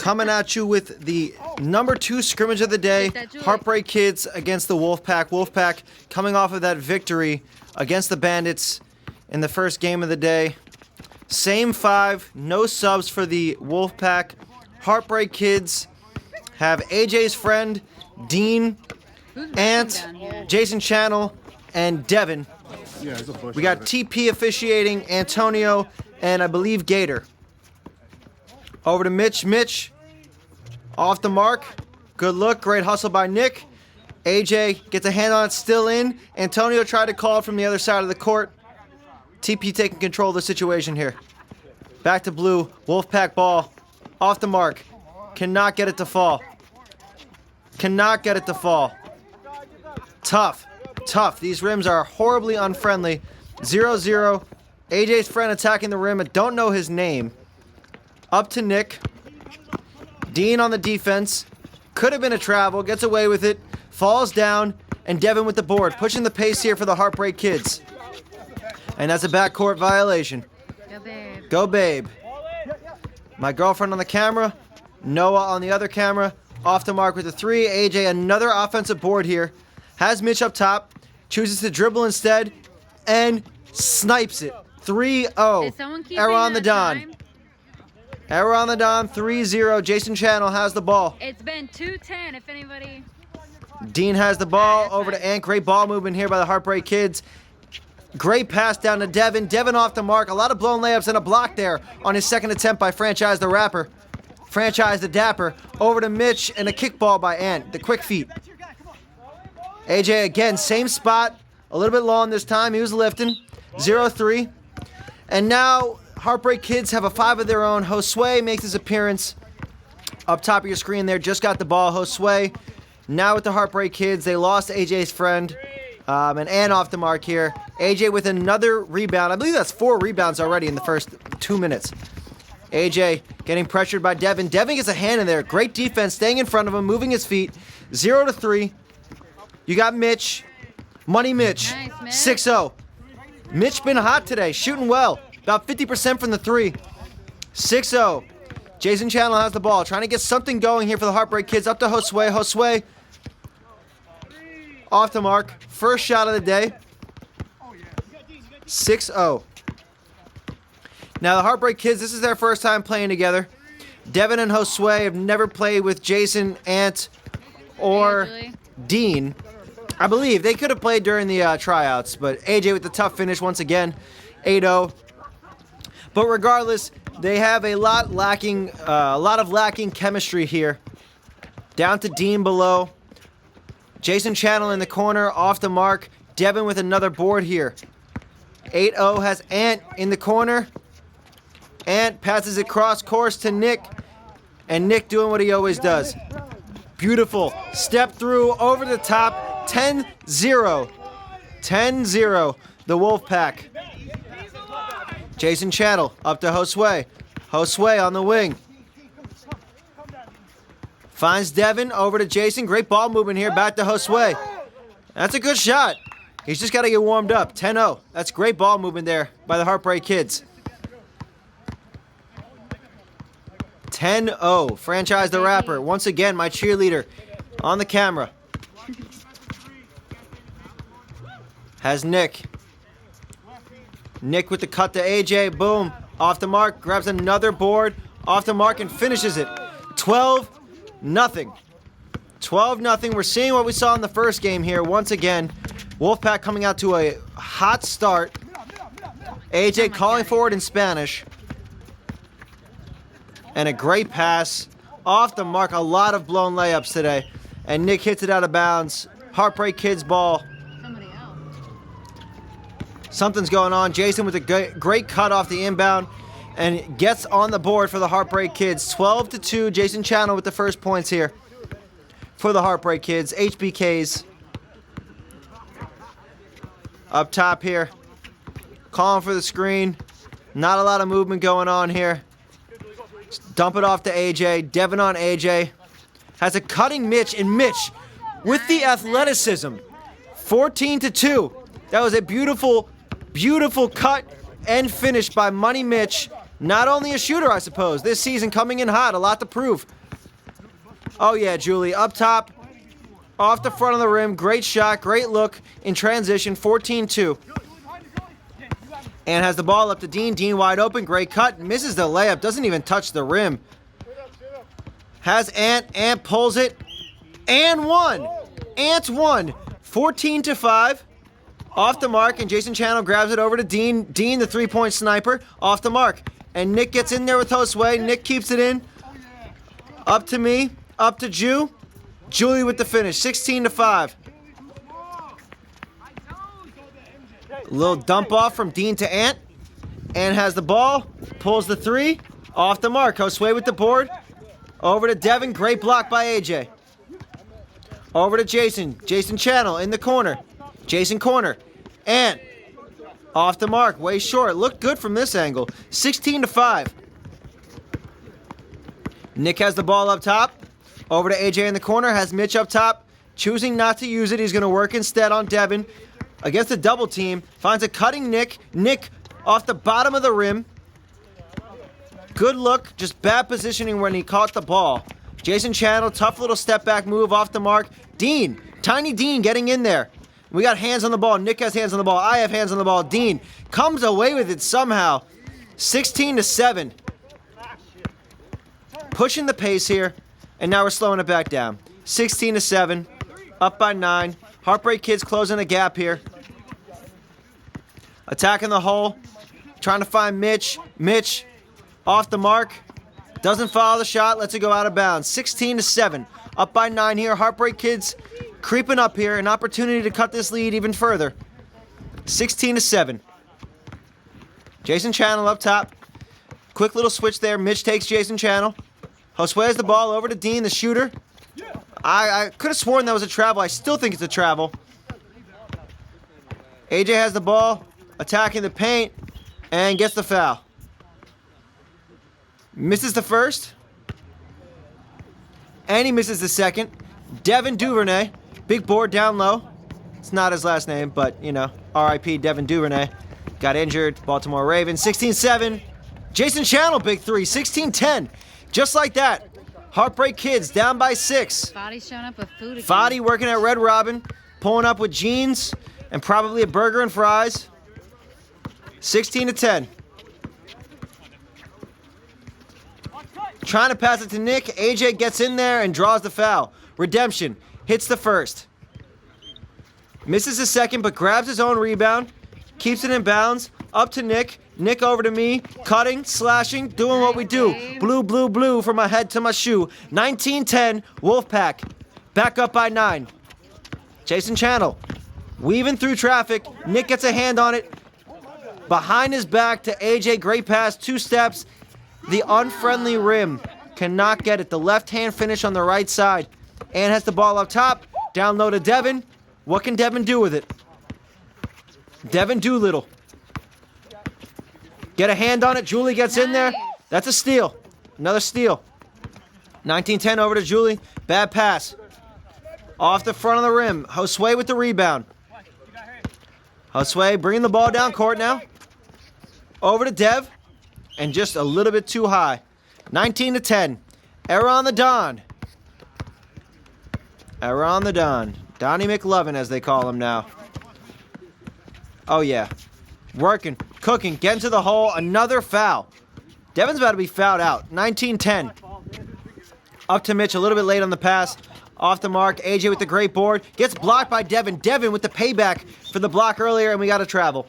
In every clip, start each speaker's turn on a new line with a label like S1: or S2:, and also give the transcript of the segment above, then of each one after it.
S1: coming at you with the number 2 scrimmage of the day. Heartbreak Kids against the Wolfpack. Wolfpack coming off of that victory against the Bandits in the first game of the day. Same 5, no subs for the Wolfpack. Heartbreak Kids have AJ's friend, Dean, Ant, Jason Channel, and Devin. We got TP officiating, Antonio, and I believe Gator. Over to Mitch. Mitch, off the mark. Good look. Great hustle by Nick. AJ gets a hand on it, still in. Antonio tried to call it from the other side of the court. TP taking control of the situation here. Back to blue. Wolfpack ball. Off the mark. Cannot get it to fall. Cannot get it to fall. Tough. Tough. These rims are horribly unfriendly. 0-0. AJ's friend attacking the rim. I don't know his name. Up to Nick. Dean on the defense. Could have been a travel. Gets away with it. Falls down. And Devin with the board. Pushing the pace here for the Heartbreak Kids. And that's a backcourt violation.
S2: Go, babe.
S1: Go, babe. My girlfriend on the camera. Noah on the other camera. Off the mark with the 3. AJ, another offensive board here. Has Mitch up top. Chooses to dribble instead. And snipes it. 3-0. Error on the Don. Error on the Don. 3-0. Jason Channel has the ball.
S2: It's been 2-10 if anybody...
S1: Dean has the ball. Over to Ant. Great ball movement here by the Heartbreak Kids. Great pass down to Devin. Devin off the mark. A lot of blown layups and a block there on his second attempt by Franchise the Rapper. Franchise the Dapper. Over to Mitch and a kickball by Ant. The quick feet. AJ again, same spot. A little bit long this time. He was lifting. 0-3. And now Heartbreak Kids have a 5 of their own. Josue makes his appearance up top of your screen there. Just got the ball. Josue now with the Heartbreak Kids. They lost AJ's friend. And Ant off the mark here. AJ with another rebound. I believe that's 4 rebounds already in the first 2 minutes. AJ getting pressured by Devin. Devin gets a hand in there. Great defense, staying in front of him, moving his feet. 0-3. You got Mitch. Money Mitch.
S2: Nice,
S1: 6-0. Mitch been hot today, shooting well. About 50% from the 3. 6-0. Jason Channel has the ball, trying to get something going here for the Heartbreak Kids. Up to Josue. Josue off the mark. First shot of the day. 6-0. Now the Heartbreak Kids, this is their first time playing together. Devin and Josue have never played with Jason, Ant, or Dean. I believe they could have played during the tryouts, but AJ with the tough finish once again. 8-0. But regardless, they have a lot of lacking chemistry here. Down to Dean below. Jason Channel in the corner, off the mark. Devin with another board here. 8-0 has Ant in the corner. Ant passes it cross course to Nick. And Nick doing what he always does. Beautiful. Step through, over the top. 10-0. 10-0. The Wolfpack. Jason Channel up to Josue. Josue on the wing. Finds Devin, over to Jason. Great ball movement here, back to Josue. That's a good shot. He's just got to get warmed up. 10-0. That's great ball movement there by the Heartbreak Kids. 10-0. Franchise the Rapper. Once again, my cheerleader on the camera. Has Nick. Nick with the cut to AJ. Boom. Off the mark. Grabs another board. Off the mark and finishes it. 12-0. 12-0. We're seeing what we saw in the first game here. Once again, Wolfpack coming out to a hot start. AJ calling forward in Spanish. And a great pass. Off the mark. A lot of blown layups today. And Nick hits it out of bounds. Heartbreak Kids ball. Something's going on. Jason with a great cut off the inbound and gets on the board for the Heartbreak Kids. 12-2. Jason Channel with the first points here for the Heartbreak Kids. HBKs up top here. Calling for the screen. Not a lot of movement going on here. Just dump it off to AJ. Devin on AJ. Has a cutting Mitch, and Mitch with the athleticism. 14-2. That was a beautiful cut and finish by Money Mitch. Not only a shooter, I suppose. This season coming in hot. A lot to prove. Oh, yeah, Julie. Up top. Off the front of the rim. Great shot. Great look in transition. 14-2. And has the ball up to Dean. Dean wide open. Great cut. Misses the layup. Doesn't even touch the rim. Has Ant. Ant pulls it. And one. Ant won. 14-5. Off the mark. And Jason Channel grabs it over to Dean. Dean, the three-point sniper. Off the mark. And Nick gets in there with Josue. Nick keeps it in. Up to me. Up to Jew. Julie with the finish. 16-5. Little dump off from Dean to Ant. Ant has the ball. Pulls the three. Off the mark. Josue with the board. Over to Devin. Great block by AJ. Over to Jason. Jason Channel in the corner. Jason corner. Ant. Off the mark. Way short. Looked good from this angle. 16-5. Nick has the ball up top. Over to AJ in the corner. Has Mitch up top. Choosing not to use it. He's going to work instead on Devin. Against a double team. Finds a cutting Nick. Nick off the bottom of the rim. Good look. Just bad positioning when he caught the ball. Jason Channel. Tough little step back move off the mark. Dean. Tiny Dean getting in there. We got hands on the ball. Nick has hands on the ball. I have hands on the ball. Dean comes away with it somehow. 16-7. Pushing the pace here. And now we're slowing it back down. 16-7. Up by 9. Heartbreak Kids closing the gap here. Attacking the hole. Trying to find Mitch. Mitch off the mark. Doesn't follow the shot. Lets it go out of bounds. 16-7. Up by 9 here. Heartbreak Kids creeping up here. An opportunity to cut this lead even further. 16-7. Jason Channel up top. Quick little switch there. Mitch takes Jason Channel. Josue has the ball over to Dean, the shooter. I could have sworn that was a travel. I still think it's a travel. AJ has the ball. Attacking the paint. And gets the foul. Misses the first. And he misses the second. Devin Duvernay. Big board down low. It's not his last name, but, you know, R.I.P. Devin Duvernay. Got injured. Baltimore Ravens. 16-7. Jason Channel, big three. 16-10. Just like that. Heartbreak Kids down by 6.
S2: Fadi's showing up with food again.
S1: Fadi working at Red Robin. Pulling up with jeans and probably a burger and fries. 16-10. Trying to pass it to Nick. AJ gets in there and draws the foul. Redemption. Hits the first. Misses the second, but grabs his own rebound. Keeps it in bounds. Up to Nick. Nick over to me. Cutting, slashing, doing what we do. Blue, blue, blue from my head to my shoe. 19-10, Wolfpack. Back up by 9. Jason Channel. Weaving through traffic. Nick gets a hand on it. Behind his back to AJ. Great pass. 2 steps. The unfriendly rim. Cannot get it. The left-hand finish on the right side. And has the ball up top. Down low to Devin. What can Devin do with it? Devin Doolittle. Get a hand on it. Julie gets in there. That's a steal. Another steal. 19-10 over to Julie. Bad pass. Off the front of the rim. Josue with the rebound. Josue bringing the ball down court now. Over to Dev. And just a little bit too high. 19-10. Error on the Don. Error on the Don. Donnie McLovin, as they call him now. Oh, yeah. Working, cooking, getting to the hole. Another foul. Devin's about to be fouled out. 19-10. Up to Mitch a little bit late on the pass. Off the mark. AJ with the great board. Gets blocked by Devin. Devin with the payback for the block earlier, and we got to travel.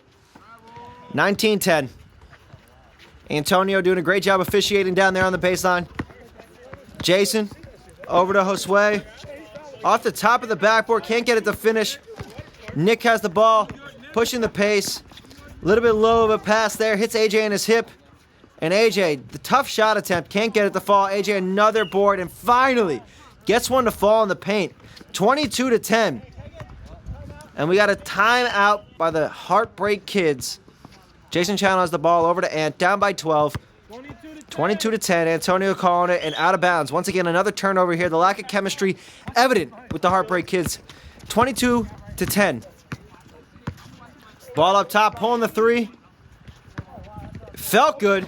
S1: 19-10. Antonio doing a great job officiating down there on the baseline. Jason over to Josue. Off the top of the backboard. Can't get it to finish. Nick has the ball. Pushing the pace. A little bit low of a pass there. Hits AJ in his hip. And AJ, the tough shot attempt. Can't get it to fall. AJ another board. And finally gets one to fall in the paint. 22-10. And we got a timeout by the Heartbreak Kids. Jason Channel has the ball over to Ant. Down by 12. 22-10. Antonio calling it and out of bounds. Once again, another turnover here. The lack of chemistry evident with the Heartbreak Kids. 22-10. Ball up top, pulling the three. Felt good.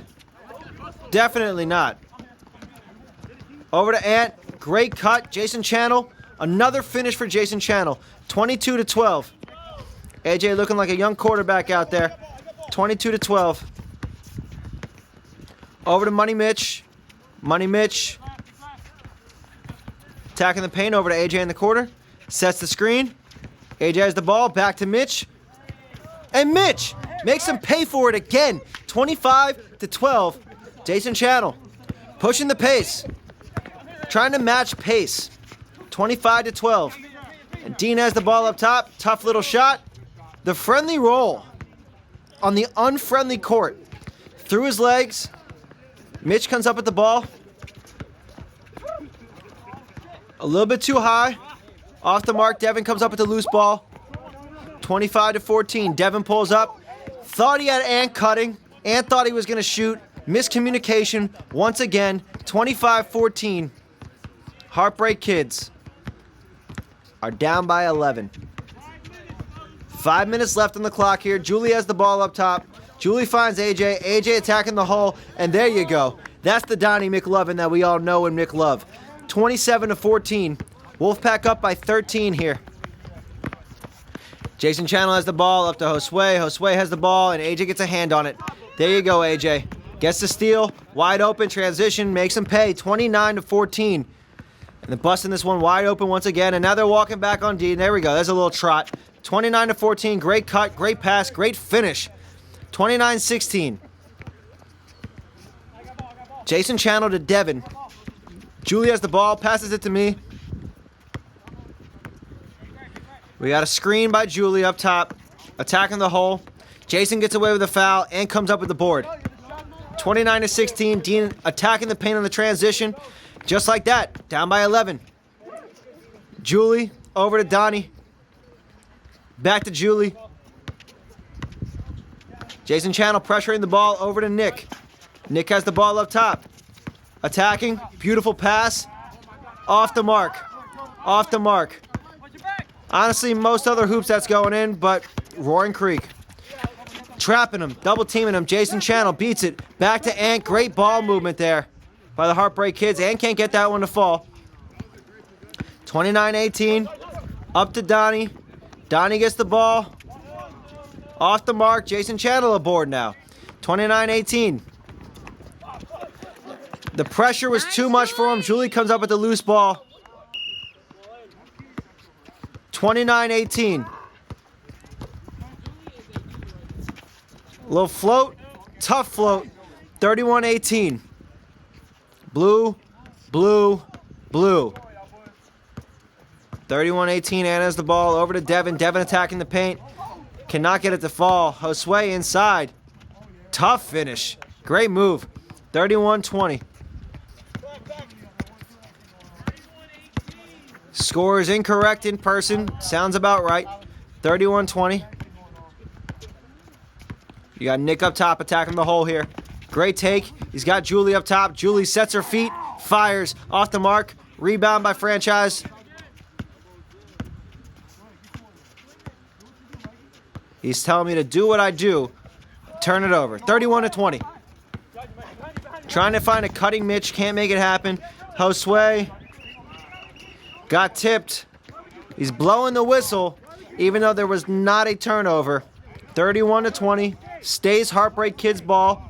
S1: Definitely not. Over to Ant. Great cut. Jason Channel. Another finish for Jason Channel. 22-12. AJ looking like a young quarterback out there. 22-12. Over to Money Mitch. Money Mitch. Attacking the paint. Over to AJ in the corner. Sets the screen. AJ has the ball. Back to Mitch. And Mitch makes him pay for it again. 25-12. Jason Channel pushing the pace. Trying to match pace. 25-12. And Dean has the ball up top. Tough little shot. The friendly roll on the unfriendly court. Through his legs. Mitch comes up with the ball. A little bit too high. Off the mark. Devin comes up with the loose ball. 25-14. Devin pulls up. Thought he had Ant cutting. Ant thought he was going to shoot. Miscommunication once again. 25-14. Heartbreak Kids are down by 11. 5 minutes left on the clock here. Julie has the ball up top. Julie finds AJ. AJ attacking the hole. And there you go. That's the Donnie McLovin that we all know and McLove. 27-14. Wolfpack up by 13 here. Jason Channel has the ball up to Josue. Josue has the ball, and AJ gets a hand on it. There you go, AJ. Gets the steal. Wide open transition. Makes him pay. 29-14. And they're busting this one wide open once again. And now they're walking back on D. There we go. There's a little trot. 29-14. Great cut. Great pass. Great finish. 29-16. Jason Channel to Devin. Julie has the ball. Passes it to me. We got a screen by Julie up top. Attacking the hole. Jason gets away with a foul and comes up with the board. 29-16. Dean attacking the paint on the transition. Just like that. Down by 11. Julie over to Donnie. Back to Julie. Jason Channel pressuring the ball over to Nick. Nick has the ball up top. Attacking. Beautiful pass. Off the mark. Off the mark. Honestly, most other hoops that's going in, but Roaring Creek. Trapping him. Double teaming him. Jason Channel beats it. Back to Ant. Great ball movement there by the Heartbreak Kids. Ant can't get that one to fall. 29-18. Up to Donnie. Donnie gets the ball. Off the mark. Jason Channel aboard now. 29-18. The pressure was too much for him. Julie comes up with the loose ball. 29-18. Little float. Tough float. 31-18. Blue, blue, blue. 31-18. Anna has the ball over to Devin. Devin attacking the paint. Cannot get it to fall. Josue inside. Tough finish. Great move. 31-20. Score is incorrect in person. Sounds about right. 31-20. You got Nick up top attacking the hole here. Great take. He's got Julie up top. Julie sets her feet. Fires. Off the mark. Rebound by Franchise. He's telling me to do what I do. Turn it over. 31-20. Trying to find a cutting Mitch. Can't make it happen. Josue got tipped. He's blowing the whistle, even though there was not a turnover. 31-20. Stays Heartbreak Kids ball.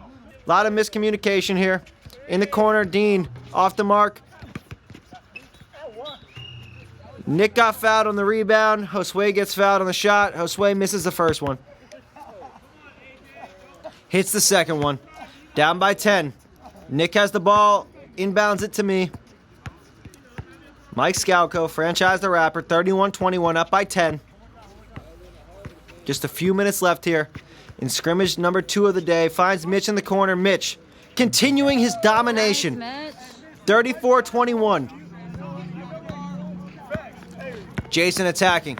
S1: A lot of miscommunication here. In the corner, Dean off the mark. Nick got fouled on the rebound. Josue gets fouled on the shot. Josue misses the first one. Hits the second one. Down by 10. Nick has the ball. Inbounds it to me. Mike Scalco, Franchise the Rapper, 31-21, up by 10. Just a few minutes left here in scrimmage number 2 of the day. Finds Mitch in the corner. Mitch continuing his domination. 34-21. Jason attacking.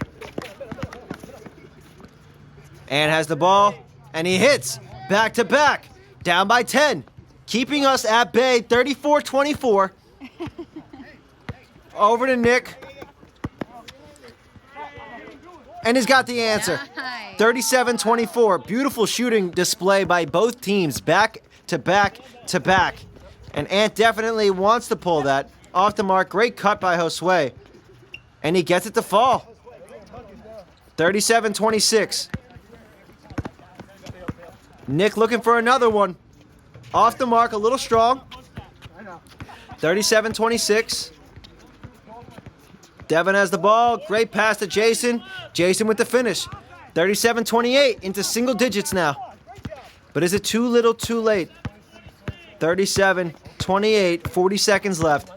S1: And has the ball. And he hits. Back to back. Down by 10. Keeping us at bay. 34-24. Over to Nick. And he's got the answer. 37-24. Beautiful shooting display by both teams. Back to back to back. And Ant definitely wants to pull that. Off the mark. Great cut by Josue. And he gets it to fall. 37-26. Nick looking for another one. Off the mark, a little strong. 37-26. Devin has the ball. Great pass to Jason. Jason with the finish. 37-28 into single digits now. But is it too little, too late? 37-28, 40 seconds left.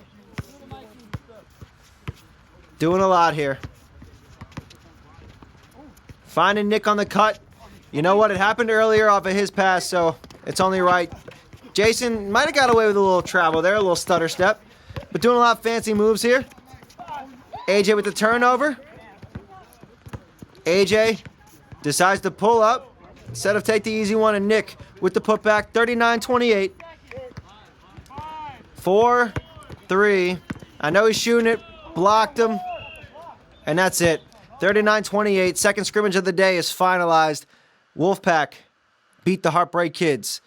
S1: Doing a lot here. Finding Nick on the cut. You know what? It happened earlier off of his pass, so it's only right. Jason might have got away with a little travel there, a little stutter step. But doing a lot of fancy moves here. AJ with the turnover. AJ decides to pull up instead of take the easy one, and Nick with the putback. 39-28. 4-3. I know he's shooting it. Blocked him. And that's it. 39-28. Second scrimmage of the day is finalized. Wolfpack beat the Heartbreak Kids